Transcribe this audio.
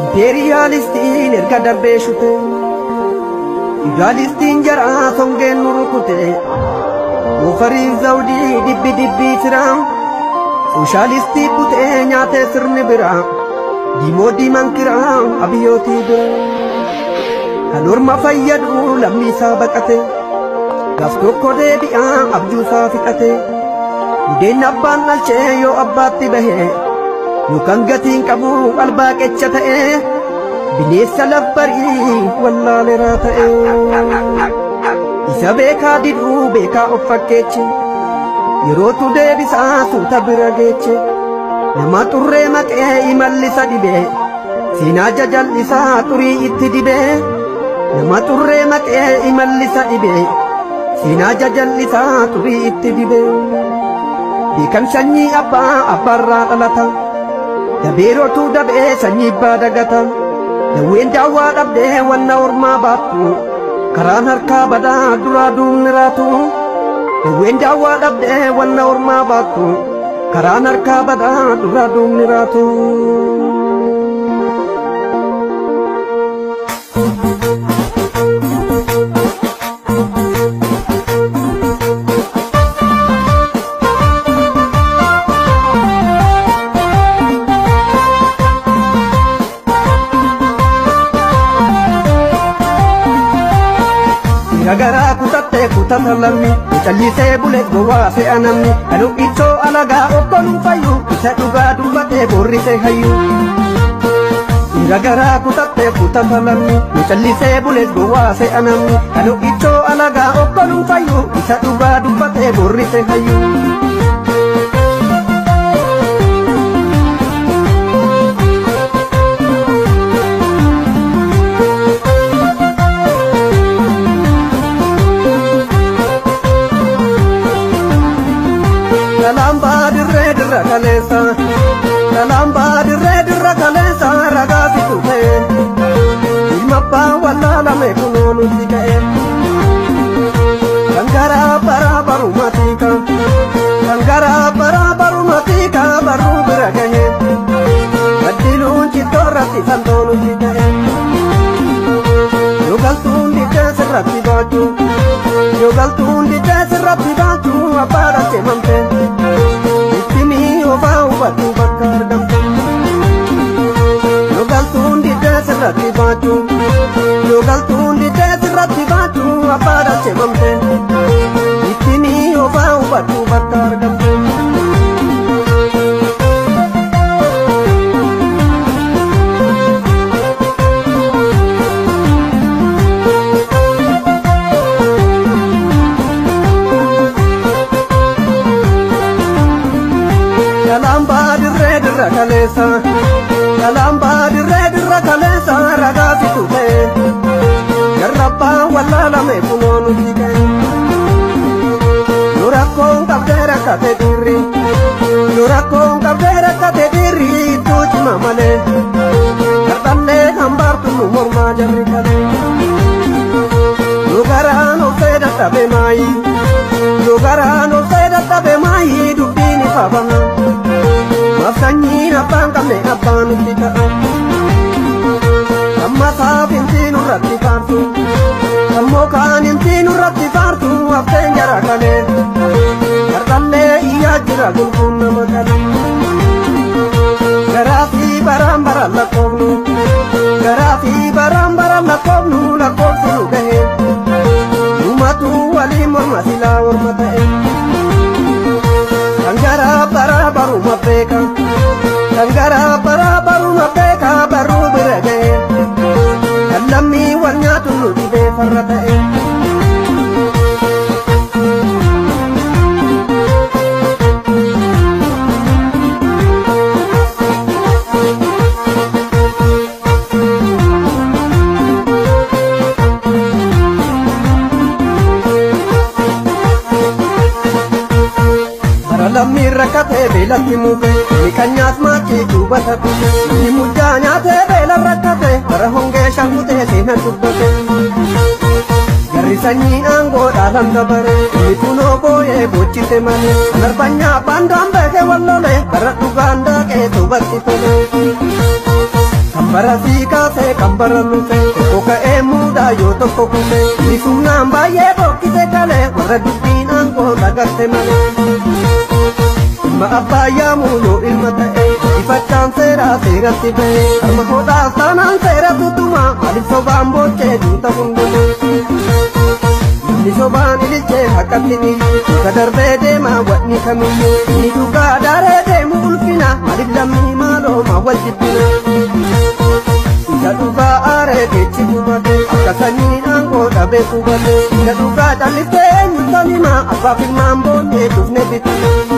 Imperialistiin erga darbee shute Imperialistiin jaraa songeen nurukute Ofariif zawdii dibbii firaa Sooshaalistii butee nyaatee sirni biraa Diimoo diiman kiraa abiyyootii bira Kan orma fayyadu lammii isaa baqate Gaaf tokko deebi'aa abjuusaa fixate Budeen abbaan dhalchee yoo abbaatti bahee Yookaan gatiin qabu qalbaa qecha ta'ee Bineensa labbarii wallaaleraa ta'ee Isa beekaa diduu beekaa of fakkeeche Yerootu deebisaa suuta bira geeche Nama xurree maqee imallisa dhibee Seenaa jajallisaa xurii itti dibee Nama xurree maqee imallisa dhibee Seenaa jajallisaa xurii itti dibee Beekan sanyii abbaarraa dhalata Dabeerotu dabee sanyii abbaa dagata Dawween daawwaa dhabdee wanna ormaa baattu Karaan harkaa badaa duraa duubni raatu Dawween daawwaa dhabdee wanna ormaa baattu Karaan harkaa badaa duraa duubni raatu Gara kutatte kutata lammi Challisee bulee gowwaa fe'a namni Kan ittoo alagaa obboluun fayyu Isa dhugaa dubbatee boorrisee hayyu Gara kutatte kutata lammi Challisee bulee gowwaa fe'a namni Kan ittoo alagaa obboluun fayyu Isa dhugaa dubbatee boorrisee hayyu Kalamba dirra kalesa raga fitute Ilma pa wala me kunonu tikae Kangara para baru matika baru beragahe Adilun citora tisantonu tikae Yogal tundi serati baju apara cemampe Batu bakar dampung Yogal tundi desirati batu Yogal tundi desirati batu Apara cemamte Itini obau batu bakar dampung Kalamba dirra kalesa raga fitute Garrappa wallala me kunonu tikae Nurakon kabdera kate diri Tuji mamale Kartanne hambar tunu morma jarri kale Nugarano seda tabe mai Dubini fabana Mafsanyina pangkame abanu kita Amma sabin tinu rati fartu Ammo kanin tinu rati fartu Aften jara kane Kartalle iya jira gulkun nama kane Garafi barambara lakobnu Lakob sunu gahe Numatu wali mormasila warmatae Tanggara para baru mapeka baru beragaya Kalami warnya tulu di befaratae Lammi rakkate beelatti muke Mikanyas machi dubata kute Nimujja nyaate beela rakkate Bara hongee shankute seenan dubbate sanyiin aangoo dhaalan dabare inni kunoo booyee boochise malee narbanyaa baandaan beekee wallole bara dhugaan daaqee tubatti tole kambara sii kaasee kambara lufe tokko ka'ee muudaa yoo tokko kufe inni sumnaan baay'ee bokkise kalee warra dubbiin aangoo dhagarte malee ilma abbaayyaa muuyoo ilma ta'e ifachaan seeraa seeratti ba'e harma hodhaas taanaan seera tutuma maaliif sobaan boochee duuta hundumee inni sobaan ililchee haqqatti niyyuu gadarbee deemaa wadni kamiyyuu inni dhugaa daaree deemu ulfina maaliif lammii maaloo maa wal jibbina isa dhugaa aaree keechi gubate akka sanyiin aangoo dhabee qubate isa dhugaa calliftee eenyu sanima abbaaf ilmaan boonnee dhufne bitame